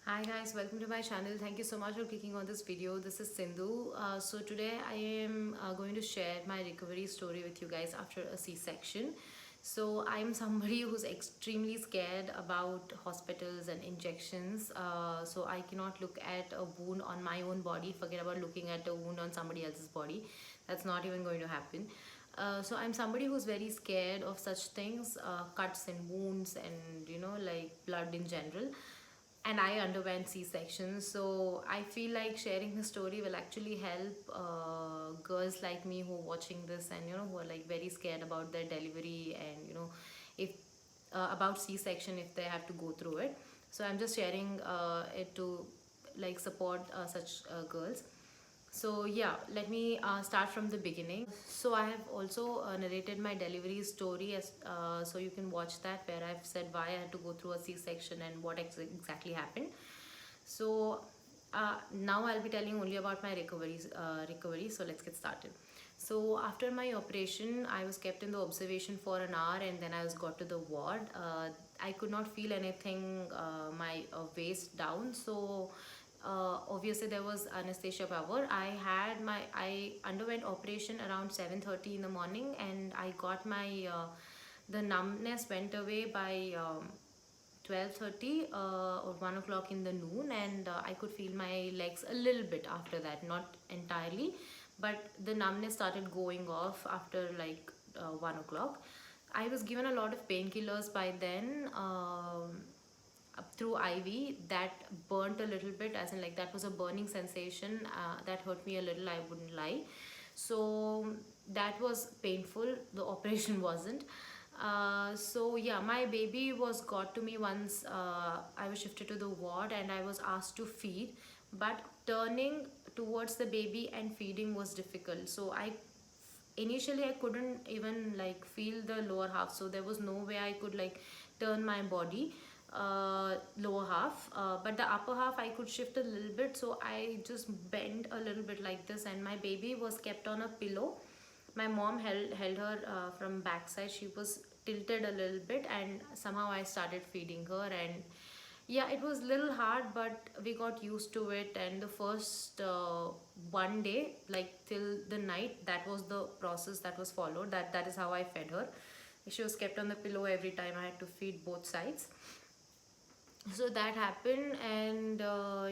Hi guys, welcome to my channel. Thank you so much for clicking on this video. This is Sindhu. So today I am going to share my recovery story with you guys after a C-section. So I'm somebody who's extremely scared about hospitals and injections. So I cannot look at a wound on my own body. Forget about looking at a wound on somebody else's body. That's not even going to happen. So I'm somebody who's very scared of such things, cuts and wounds and like blood in general, and I underwent C-section. So I feel like sharing the story will actually help girls like me who are watching this and who are like very scared about their delivery and if about C-section if they have to go through it. So I'm just sharing it to like support such girls. So yeah, let me start from the beginning. So I have also narrated my delivery story so you can watch that, where I've said why I had to go through a C-section and what exactly happened. So now I'll be telling only about my recovery. So let's get started. So after my operation, I was kept in the observation for an hour, and then I was got to the ward. I could not feel anything, my waist down. So obviously there was anesthesia power. I underwent operation around 7:30 in the morning, and I got my the numbness went away by 12:30 or 1 o'clock in the noon, and I could feel my legs a little bit after that, not entirely, but the numbness started going off after like 1 o'clock. I was given a lot of painkillers by then, up through IV. That burnt a little bit, as in like that was a burning sensation that hurt me a little, I wouldn't lie. So that was painful. The operation wasn't. So yeah, my baby was got to me once I was shifted to the ward, and I was asked to feed, but turning towards the baby and feeding was difficult. So I initially I couldn't even like feel the lower half, so there was no way I could like turn my body lower half, but the upper half I could shift a little bit. So I just bent a little bit like this, and my baby was kept on a pillow. My mom held her from backside. She was tilted a little bit, and somehow I started feeding her. And yeah, it was little hard, but we got used to it. And the first one day, like till the night, that was the process that was followed. That is how I fed her. She was kept on the pillow every time. I had to feed both sides. So that happened, and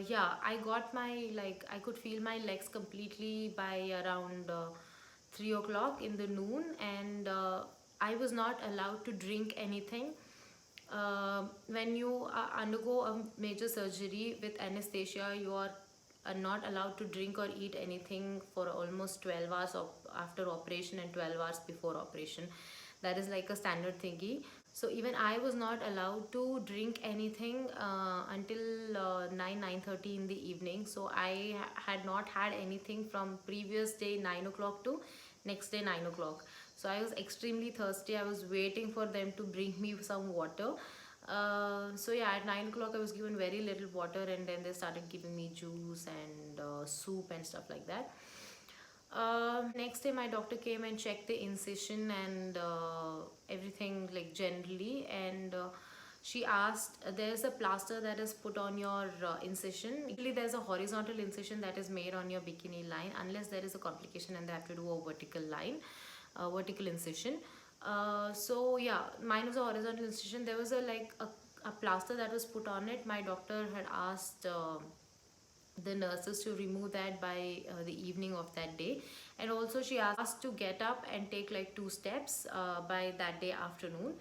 yeah, I got my, like, I could feel my legs completely by around 3 o'clock in the noon. And I was not allowed to drink anything. When you undergo a major surgery with anesthesia, you are not allowed to drink or eat anything for almost 12 hours of after operation and 12 hours before operation. That is like a standard thingy. So even I was not allowed to drink anything until 9:30 in the evening. So I had not had anything from previous day 9 o'clock to next day 9 o'clock. So I was extremely thirsty. I was waiting for them to bring me some water. So yeah, at 9 o'clock I was given very little water, and then they started giving me juice and soup and stuff like that. Next day my doctor came and checked the incision and everything, like generally. And she asked, there's a plaster that is put on your incision. Usually there's a horizontal incision that is made on your bikini line, unless there is a complication and they have to do a vertical line, vertical incision. So yeah, mine was a horizontal incision. There was a plaster that was put on it. My doctor had asked the nurses to remove that by the evening of that day. And also she asked to get up and take like 2 steps by that day afternoon.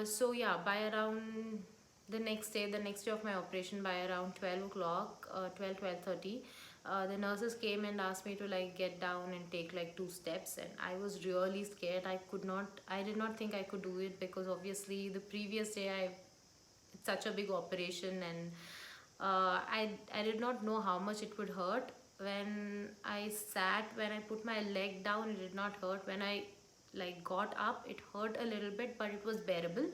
So yeah, by around the next day of my operation, by around 12 o'clock, 12:30, the nurses came and asked me to like get down and take like 2 steps. And I was really scared. I did not think I could do it, because obviously the previous day it's such a big operation. And I did not know how much it would hurt. When I put my leg down, it did not hurt. When I like got up, it hurt a little bit, but it was bearable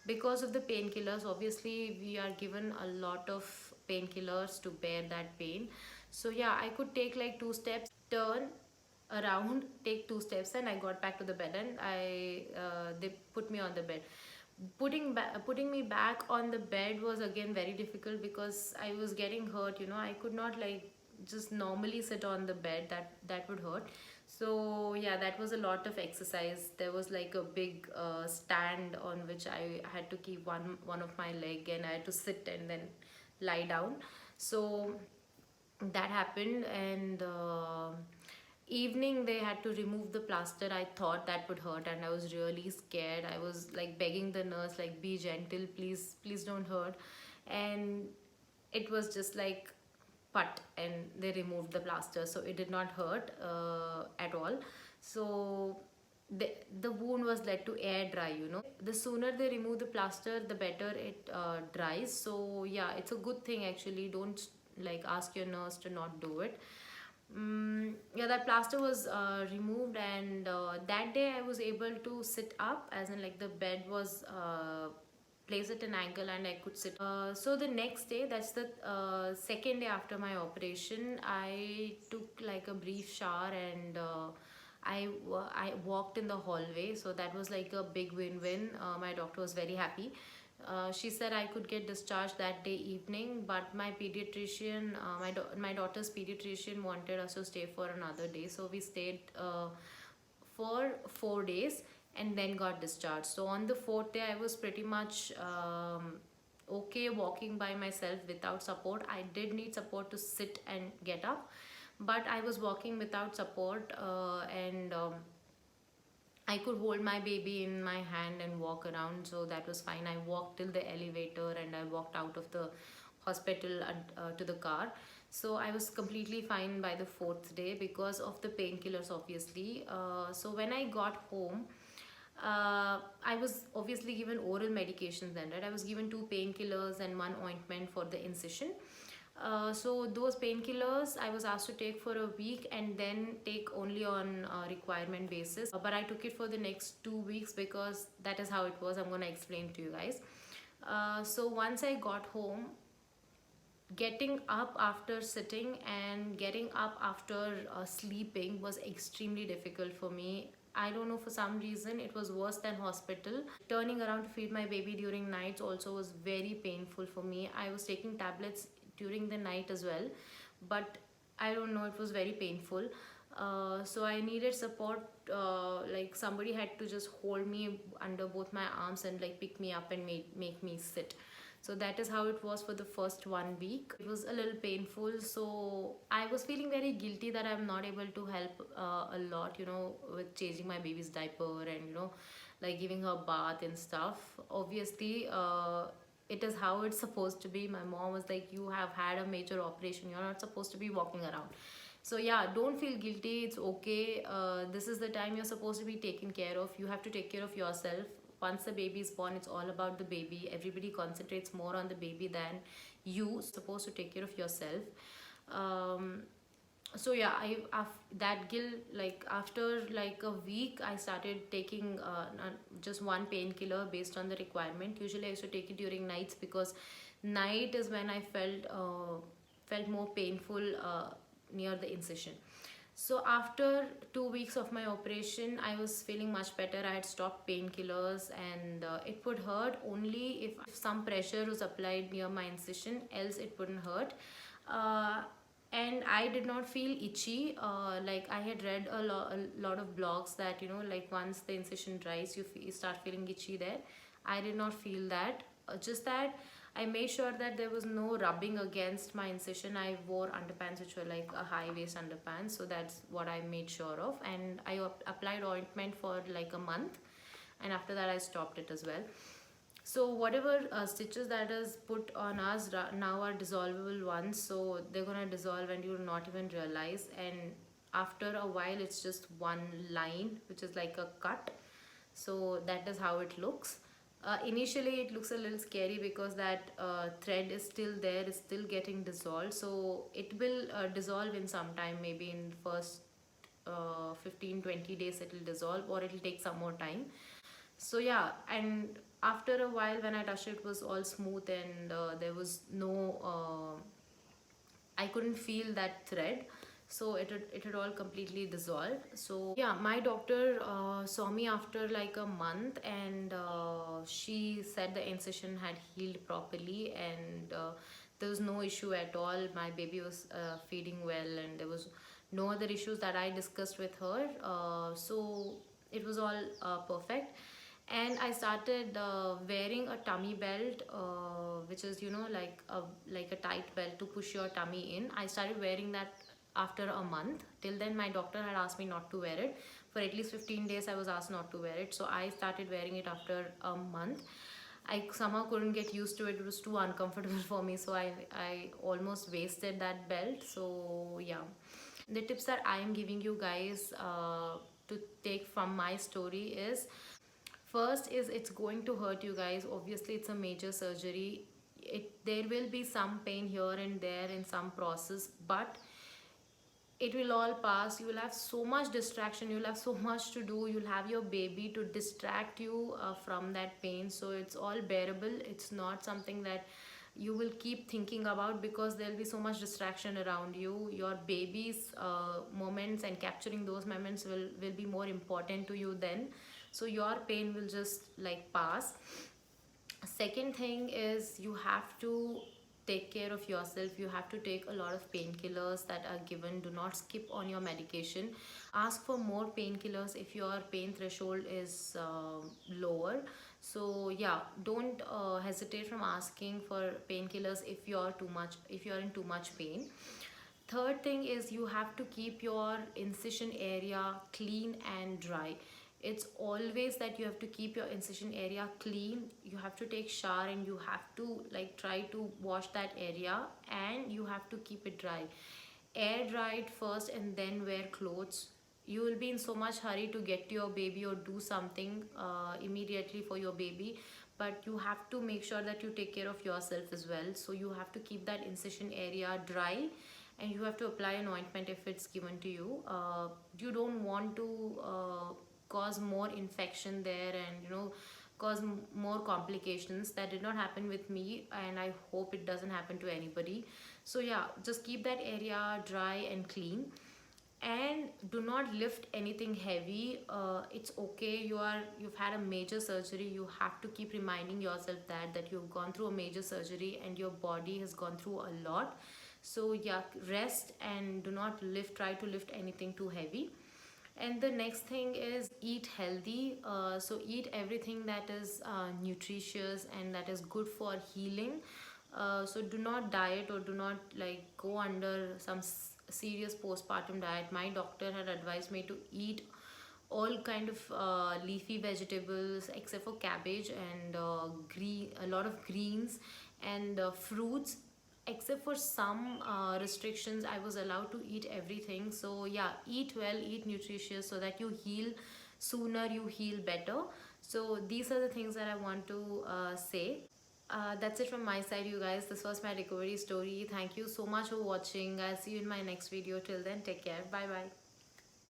because of the painkillers. Obviously we are given a lot of painkillers to bear that pain. So yeah, I could take like 2 steps, turn around, take 2 steps, and I got back to the bed. And they put me on the bed. putting me back on the bed was again very difficult because I was getting hurt. I could not like just normally sit on the bed. That would hurt. So yeah, that was a lot of exercise. There was like a big stand on which I had to keep one of my leg, and I had to sit and then lie down. So that happened, and evening they had to remove the plaster. I thought that would hurt, and I was really scared. I was like begging the nurse, like, be gentle, please, please don't hurt. And it was just like put, and they removed the plaster, so it did not hurt at all. So the wound was led to air dry. The sooner they remove the plaster, the better it dries. So yeah, it's a good thing actually. Don't like ask your nurse to not do it. Yeah, that plaster was removed, and that day I was able to sit up, as in like the bed was placed at an angle and I could sit. So the next day, that's the second day after my operation, I took like a brief shower, and I walked in the hallway. So that was like a big win-win. My doctor was very happy. She said I could get discharged that day evening, but my pediatrician, my daughter's pediatrician wanted us to stay for another day. So we stayed for 4 days and then got discharged. So on the fourth day, I was pretty much okay walking by myself without support. I did need support to sit and get up, but I was walking without support, and I could hold my baby in my hand and walk around, so that was fine. I walked till the elevator and I walked out of the hospital to the car. So I was completely fine by the fourth day because of the painkillers, obviously. So when I got home, I was obviously given oral medications then, right? I was given 2 painkillers and 1 ointment for the incision. So those painkillers I was asked to take for a week and then take only on requirement basis. But I took it for the next 2 weeks because that is how it was. I'm going to explain to you guys. So once I got home, getting up after sitting and getting up after sleeping was extremely difficult for me. I don't know, for some reason it was worse than hospital. Turning around to feed my baby during nights also was very painful for me. I was taking tablets during the night as well, but I don't know, it was very painful. So I needed support. Like somebody had to just hold me under both my arms and like pick me up and make me sit. So that is how it was for the first 1 week. It was a little painful, so I was feeling very guilty that I'm not able to help a lot, with changing my baby's diaper and like giving her bath and stuff. Obviously, it is how it's supposed to be. My mom was like, you have had a major operation, you're not supposed to be walking around. So yeah, don't feel guilty, it's okay. This is the time you're supposed to be taken care of. You have to take care of yourself. Once the baby is born, it's all about the baby. Everybody concentrates more on the baby than you. Supposed to take care of yourself. So yeah, that guilt, like after like a week I started taking just 1 painkiller based on the requirement. Usually I used to take it during nights because night is when I felt more painful near the incision. So after 2 weeks of my operation, I was feeling much better. I had stopped painkillers, and it would hurt only if some pressure was applied near my incision, else it wouldn't hurt. And I did not feel itchy. Like I had read a lot of blogs that like once the incision dries, you start feeling itchy there. I did not feel that. Just that I made sure that there was no rubbing against my incision. I wore underpants which were like a high waist underpants, so that's what I made sure of. And I applied ointment for like a month, and after that I stopped it as well. So whatever stitches that is put on us now are dissolvable ones, so they're gonna dissolve and you'll not even realize. And after a while, it's just one line which is like a cut. So that is how it looks. Initially it looks a little scary because that thread is still there, is still getting dissolved. So it will dissolve in some time, maybe in first 15-20 days it will dissolve, or it will take some more time. So yeah, and after a while when I touched it, it was all smooth, and there was no I couldn't feel that thread. so it had all completely dissolved. So yeah, my doctor saw me after like a month, and she said the incision had healed properly, and there was no issue at all. My baby was feeding well, and there was no other issues that I discussed with her. So it was all perfect. And I started wearing a tummy belt, which is, you know, like a tight belt to push your tummy in. I started wearing that after a month. Till then my doctor had asked me not to wear it. For at least 15 days I was asked not to wear it, so I started wearing it after a month. I somehow couldn't get used to it. It was too uncomfortable for me, so I almost wasted that belt. So yeah, the tips that I am giving you guys to take from my story is, first is, it's going to hurt you guys. Obviously it's a major surgery. There will be some pain here and there in some process, but it will all pass. You will have so much distraction, you'll have so much to do, you'll have your baby to distract you from that pain. So it's all bearable. It's not something that you will keep thinking about, because there'll be so much distraction around you. Your baby's moments and capturing those moments will be more important to you then. So your pain will just like pass. Second thing is, you have to take care of yourself. You have to take a lot of painkillers that are given. Do not skip on your medication. Ask for more painkillers if your pain threshold is lower. So yeah, don't hesitate from asking for painkillers if you're in too much pain. Third thing is, you have to keep your incision area clean and dry. It's always that you have to keep your incision area clean. You have to take shower, and you have to like try to wash that area, and you have to keep it dry. Air dry it first and then wear clothes. You will be in so much hurry to get to your baby or do something immediately for your baby, but you have to make sure that you take care of yourself as well. So you have to keep that incision area dry, and you have to apply an ointment if it's given to you. You don't want to cause more infection there, and you know, cause more complications. That did not happen with me, and I hope it doesn't happen to anybody. So yeah, just keep that area dry and clean, and do not lift anything heavy. It's okay, you've had a major surgery. You have to keep reminding yourself that you've gone through a major surgery and your body has gone through a lot. So yeah, rest and do not try to lift anything too heavy. And the next thing is, eat healthy. So eat everything that is nutritious and that is good for healing. So do not diet, or do not like go under some serious postpartum diet. My doctor had advised me to eat all kind of leafy vegetables except for cabbage, and a lot of greens, and fruits. Except for some restrictions, I was allowed to eat everything. So yeah, eat well, eat nutritious, so that you heal sooner, you heal better. So these are the things that I want to say. That's it from my side, you guys. This was my recovery story. Thank you so much for watching. I'll see you in my next video. Till then, take care. Bye bye.